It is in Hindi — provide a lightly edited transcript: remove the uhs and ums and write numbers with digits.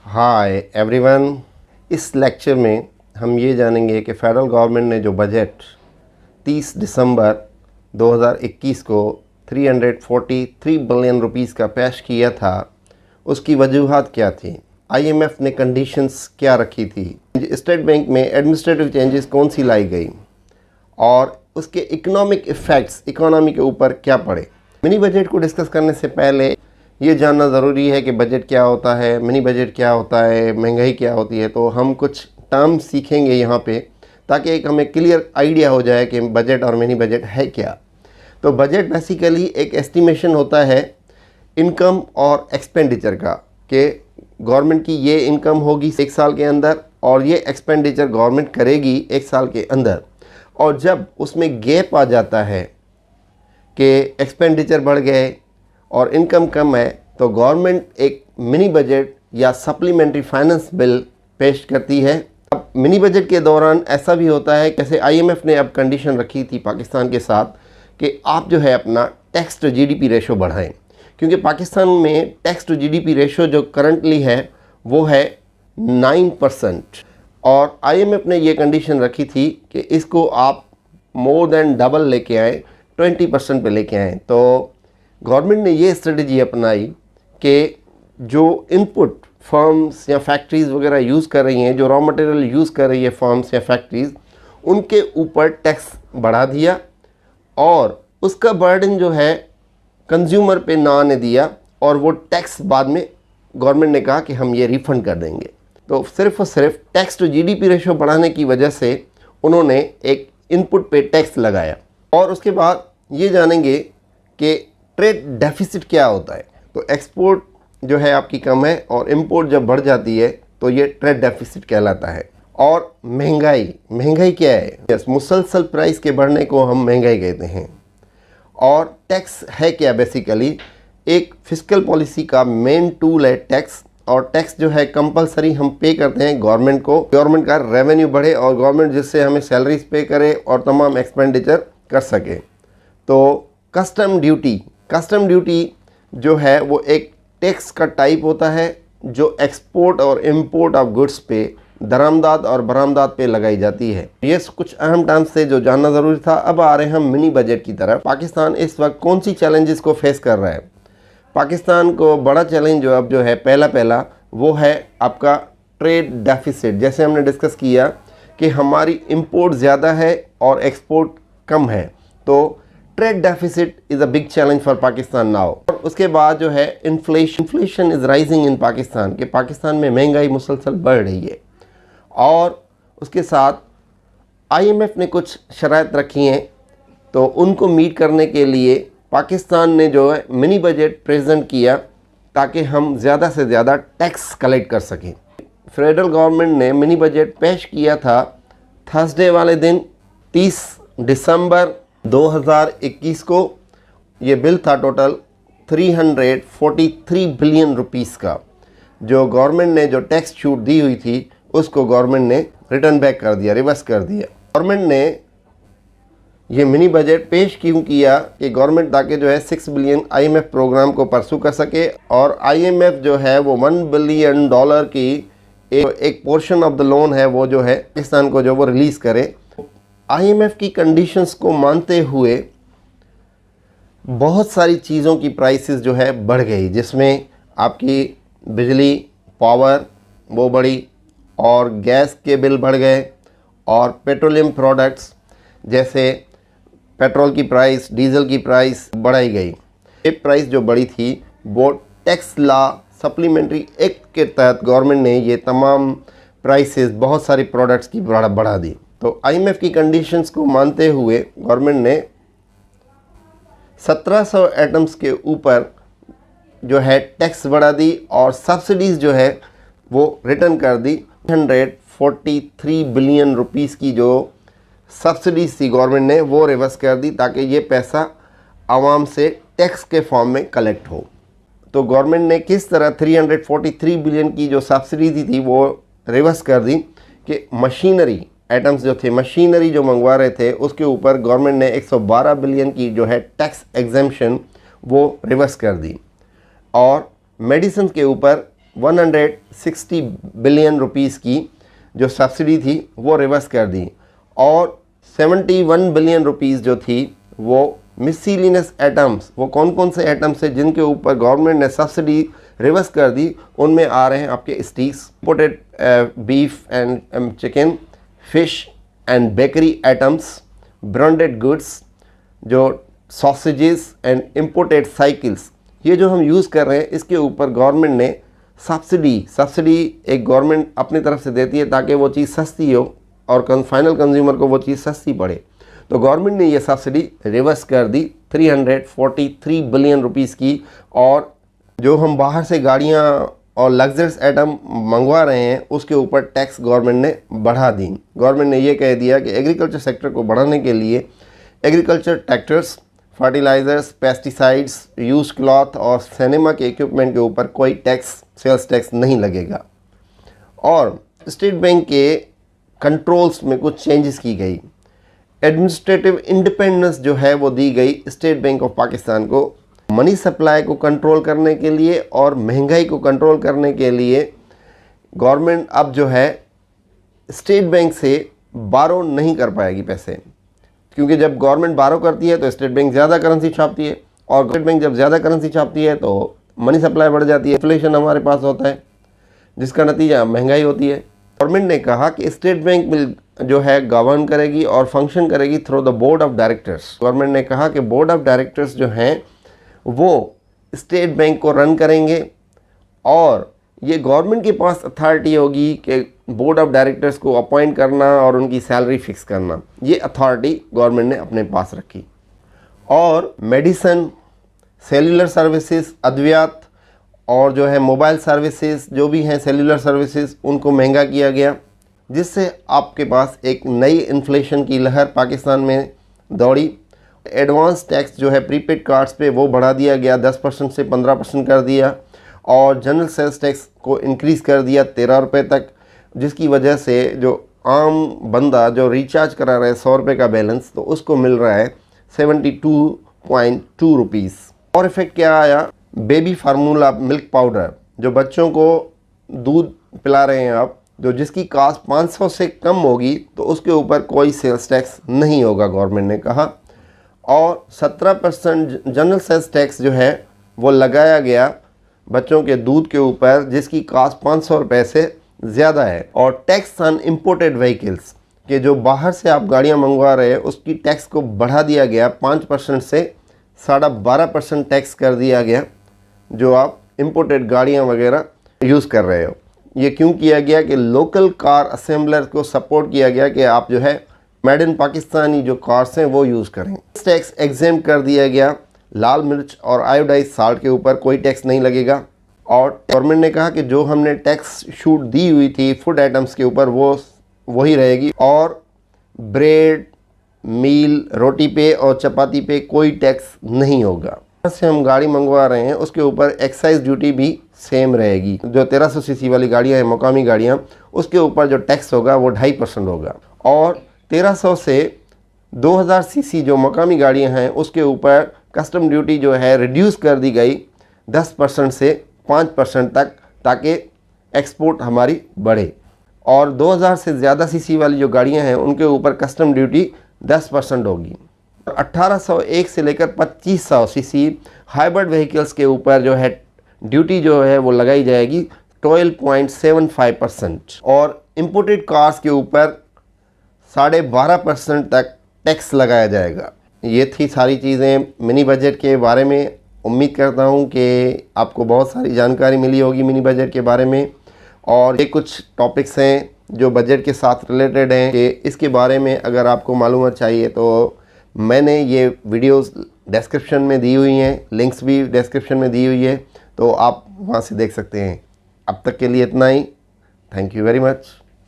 Hi everyone. इस लेक्चर में हम ये जानेंगे कि फेडरल गवर्नमेंट ने जो बजट 30 दिसंबर 2021 को 343 बिलियन रुपीस का पेश किया था, उसकी वजूहात क्या थी, आईएमएफ ने कंडीशंस क्या रखी थी, स्टेट बैंक में एडमिनिस्ट्रेटिव चेंजेस कौन सी लाई गई और उसके इकोनॉमिक इफ़ेक्ट्स इकोनॉमी के ऊपर क्या पड़े। मिनी बजट को डिस्कस करने से पहले ये जानना ज़रूरी है कि बजट क्या होता है, मिनी बजट क्या होता है, महंगाई क्या होती है। तो हम कुछ टर्म सीखेंगे यहाँ पे ताकि एक हमें क्लियर आइडिया हो जाए कि बजट और मिनी बजट है क्या। तो बजट बेसिकली एक एस्टिमेशन होता है इनकम और एक्सपेंडिचर का, कि गवर्नमेंट की ये इनकम होगी एक साल के अंदर और ये एक्सपेंडिचर गवर्नमेंट करेगी एक साल के अंदर। और जब उसमें गैप आ जाता है कि एक्सपेंडिचर बढ़ गए और इनकम कम है, तो गवर्नमेंट एक मिनी बजट या सप्लीमेंट्री फाइनेंस बिल पेश करती है। अब मिनी बजट के दौरान ऐसा भी होता है, जैसे आईएमएफ ने अब कंडीशन रखी थी पाकिस्तान के साथ कि आप जो है अपना टैक्स टू जीडीपी रेशो बढ़ाएं, क्योंकि पाकिस्तान में टैक्स टू जीडीपी रेशो जो करंटली है वो है 9%। और आईएमएफ ने ये कंडीशन रखी थी कि इसको आप मोर देन डबल लेके आएँ, 20% पे लेके आएँ। तो गवर्नमेंट ने ये स्ट्रेटजी अपनाई कि जो इनपुट फर्म्स या फैक्ट्रीज़ वगैरह यूज़ कर रही हैं, जो रॉ मटेरियल यूज़ कर रही है फर्म्स या फैक्ट्रीज़, उनके ऊपर टैक्स बढ़ा दिया और उसका बर्डन जो है कंज्यूमर पे ना आने दिया, और वो टैक्स बाद में गवर्नमेंट ने कहा कि हम ये रिफ़ंड कर देंगे। तो सिर्फ और सिर्फ टैक्स टू जीडीपी रेशो बढ़ाने की वजह से उन्होंने एक इनपुट पे टैक्स लगाया। और उसके बाद ये जानेंगे कि ट्रेड डेफिसिट क्या होता है। तो एक्सपोर्ट जो है आपकी कम है और इंपोर्ट जब बढ़ जाती है तो ये ट्रेड डेफिसिट कहलाता है। और महंगाई क्या है? यस, मुसलसल प्राइस के बढ़ने को हम महंगाई कहते हैं। और टैक्स है क्या? बेसिकली एक फिस्कल पॉलिसी का मेन टूल है टैक्स। और टैक्स जो है कंपलसरी हम पे करते हैं गवर्नमेंट को, गवर्नमेंट का रेवेन्यू बढ़े और गवर्नमेंट जिससे हमें सैलरीज पे करे और तमाम एक्सपेंडिचर कर सके। तो कस्टम ड्यूटी जो है वो एक टैक्स का टाइप होता है जो एक्सपोर्ट और इंपोर्ट ऑफ गुड्स पे, दरामदाद और बरामदाद पे लगाई जाती है। ये कुछ अहम टर्म्स थे जो जानना ज़रूरी था। अब आ रहे हैं हम मिनी बजट की तरफ। पाकिस्तान इस वक्त कौन सी चैलेंजेस को फेस कर रहा है? पाकिस्तान को बड़ा चैलेंज जो अब जो है पहला वो है आपका ट्रेड डेफिसिट। जैसे हमने डिस्कस किया कि हमारी इंपोर्ट ज़्यादा है और एक्सपोर्ट कम है, तो trade deficit is a big challenge for Pakistan now. और उसके बाद जो है inflation is rising in Pakistan, कि पाकिस्तान में महंगाई मुसलसल बढ़ रही है। और उसके साथ आईएमएफ ने कुछ शराइत रखी हैं, तो उनको मीट करने के लिए पाकिस्तान ने जो है मिनी बजट प्रेजेंट किया ताकि हम ज़्यादा से ज़्यादा टैक्स कलेक्ट कर सकें। फेडरल गवर्नमेंट ने मिनी बजट पेश किया था थर्सडे वाले दिन 30 दिसंबर 2021 को। ये बिल था टोटल 343 बिलियन रुपीस का। जो गवर्नमेंट ने जो टैक्स छूट दी हुई थी उसको गवर्नमेंट ने रिटर्न बैक कर दिया, रिवर्स कर दिया। गवर्नमेंट ने ये मिनी बजट पेश क्यों किया कि गवर्नमेंट ताकि जो है 6 बिलियन आईएमएफ प्रोग्राम को परसू कर सके, और आईएमएफ जो है वो $1 बिलियन की एक पोर्शन ऑफ द लोन है वो जो है पाकिस्तान को जो वो रिलीज़ करे। आईएमएफ की कंडीशंस को मानते हुए बहुत सारी चीज़ों की प्राइसेस जो है बढ़ गई, जिसमें आपकी बिजली, पावर वो बढ़ी, और गैस के बिल बढ़ गए, और पेट्रोलियम प्रोडक्ट्स जैसे पेट्रोल की प्राइस, डीजल की प्राइस बढ़ाई गई। ये प्राइस जो बढ़ी थी वो टैक्स लॉ सप्लीमेंट्री एक्ट के तहत गवर्नमेंट ने ये तमाम प्राइसेस बहुत सारी प्रोडक्ट्स की बढ़ा दी। तो आईएमएफ की कंडीशंस को मानते हुए गवर्नमेंट ने 1700 आइटम्स के ऊपर जो है टैक्स बढ़ा दी, और सब्सिडीज़ जो है वो रिटर्न कर दी। 143 बिलियन रुपीस की जो सब्सिडीज़ थी गवर्नमेंट ने वो रिवर्स कर दी ताकि ये पैसा आवाम से टैक्स के फॉर्म में कलेक्ट हो। तो गवर्नमेंट ने किस तरह 343 बिलियन की जो सब्सिडी थी वो रिवर्स कर दी कि मशीनरी आइटम्स जो थे, मशीनरी जो मंगवा रहे थे उसके ऊपर गवर्नमेंट ने 112 बिलियन की जो है टैक्स एग्जेम्पशन वो रिवर्स कर दी, और मेडिसिन के ऊपर 160 बिलियन रुपीस की जो सब्सिडी थी वो रिवर्स कर दी और 71 बिलियन रुपीस जो थी वो मिसलिनियस आइटम्स, वो कौन कौन से आइटम्स है जिनके ऊपर गवर्नमेंट ने सब्सिडी रिवर्स कर दी, उनमें आ रहे हैं आपके स्टीक्स, imported beef and chicken, fish and bakery items, branded goods, जो सॉसेजेस एंड इंपोर्टेड साइकिल्स, ये जो हम यूज़ कर रहे हैं इसके ऊपर गवर्नमेंट ने सब्सिडी एक गवर्नमेंट अपनी तरफ से देती है ताकि वो चीज़ सस्ती हो और फाइनल कंज्यूमर को वो चीज़ सस्ती पड़े। तो गवर्नमेंट ने ये सब्सिडी रिवर्स कर दी 343 बिलियन रुपीस की। और जो हम बाहर से गाड़ियाँ और लग्जरियस आइटम मंगवा रहे हैं उसके ऊपर टैक्स गवर्नमेंट ने बढ़ा दी। गवर्नमेंट ने ये कह दिया कि एग्रीकल्चर सेक्टर को बढ़ाने के लिए agriculture tractors, fertilisers, pesticides, use cloth और सिनेमा के इक्विपमेंट के ऊपर कोई टैक्स, सेल्स टैक्स नहीं लगेगा। और स्टेट बैंक के कंट्रोल्स में कुछ चेंजेस की गई। एडमिनिस्ट्रेटिव इंडिपेंडेंस जो है वो दी गई स्टेट बैंक ऑफ पाकिस्तान को मनी सप्लाई को कंट्रोल करने के लिए और महंगाई को कंट्रोल करने के लिए। गवर्नमेंट अब जो है स्टेट बैंक से बारो नहीं कर पाएगी पैसे, क्योंकि जब गवर्नमेंट बारो करती है तो स्टेट बैंक ज़्यादा करेंसी छापती है और स्टेट बैंक जब ज़्यादा करेंसी छापती है तो मनी सप्लाई बढ़ जाती है, इन्फ्लेशन हमारे पास होता है, जिसका नतीजा महंगाई होती है। गवर्नमेंट ने कहा कि स्टेट बैंक मिल जो है गवर्न करेगी और फंक्शन करेगी through the board of directors. Government ने कहा कि बोर्ड ऑफ डायरेक्टर्स जो हैं वो स्टेट बैंक को रन करेंगे और ये गवर्नमेंट के पास अथॉरिटी होगी कि बोर्ड ऑफ डायरेक्टर्स को अपॉइंट करना और उनकी सैलरी फिक्स करना। ये अथॉरिटी गवर्नमेंट ने अपने पास रखी। और मेडिसिन, सेलुलर सर्विसेज, अद्वियात और जो है मोबाइल सर्विसेज जो भी हैं सेलुलर सर्विसेज, उनको महंगा किया गया, जिससे आपके पास एक नई इन्फ्लेशन की लहर पाकिस्तान में दौड़ी। एडवांस टैक्स जो है प्रीपेड कार्ड्स पे वो बढ़ा दिया गया, 10% से 15% कर दिया और जनरल सेल्स टैक्स को इंक्रीज़ कर दिया 13 रुपये तक, जिसकी वजह से जो आम बंदा जो रिचार्ज करा रहा है 100 रुपये का बैलेंस तो उसको मिल रहा है 72.2 रुपीज़। और इफ़ेक्ट क्या आया, बेबी फार्मूला मिल्क पाउडर जो बच्चों को दूध पिला रहे हैं आप, जो जिसकी कास्ट 500 से कम होगी तो उसके ऊपर कोई सेल्स टैक्स नहीं होगा, गवर्नमेंट ने कहा। और 17% जनरल सेल्स टैक्स जो है वो लगाया गया बच्चों के दूध के ऊपर जिसकी कास्ट 500 रुपये से ज़्यादा है। और टैक्स ऑन इम्पोर्टेड व्हीकल्स के जो बाहर से आप गाड़ियाँ मंगवा रहे हैं उसकी टैक्स को बढ़ा दिया गया 5% से 12.5% टैक्स कर दिया गया जो आप इम्पोर्टेड गाड़ियाँ वगैरह यूज़ कर रहे हो। ये क्यों किया गया कि लोकल कार असेंबलर को सपोर्ट किया गया कि आप जो है मेड इन पाकिस्तानी जो कार्स हैं वो यूज़ करें। टैक्स एग्जेम कर दिया गया, लाल मिर्च और आयोडाइज साल्ट के ऊपर कोई टैक्स नहीं लगेगा। और गवर्नमेंट ने कहा कि जो हमने टैक्स छूट दी हुई थी फूड आइटम्स के ऊपर वो वही रहेगी और ब्रेड, मील, रोटी पे और चपाती पे कोई टैक्स नहीं होगा। से हम गाड़ी मंगवा रहे हैं उसके ऊपर एक्साइज ड्यूटी भी सेम रहेगी। जो 1300 सीसी वाली गाड़ियाँ हैं, मकामी गाड़ियाँ, उसके ऊपर जो टैक्स होगा वो 2.5% होगा। और 1300 से 2000 सीसी जो मकामी गाड़ियाँ हैं उसके ऊपर कस्टम ड्यूटी जो है रिड्यूस कर दी गई 10% से 5% तक, ताकि एक्सपोर्ट हमारी बढ़े। और 2000 से ज़्यादा सीसी वाली जो गाड़ियाँ हैं उनके ऊपर कस्टम ड्यूटी 10% होगी। 1801 से लेकर 2500 सीसी हाइब्रिड व्हीकल्स के ऊपर जो है ड्यूटी जो है वो लगाई जाएगी 12.75%। और इम्पोर्टेड कार्स के ऊपर 12.5% तक टैक्स लगाया जाएगा। ये थी सारी चीज़ें मिनी बजट के बारे में। उम्मीद करता हूँ कि आपको बहुत सारी जानकारी मिली होगी मिनी बजट के बारे में। और ये कुछ टॉपिक्स हैं जो बजट के साथ रिलेटेड हैं कि इसके बारे में अगर आपको मालूमात चाहिए तो मैंने ये वीडियोस डिस्क्रिप्शन में दी हुई हैं, लिंक्स भी डिस्क्रिप्शन में दी हुई है, तो आप वहाँ से देख सकते हैं। अब तक के लिए इतना ही। Thank you very much.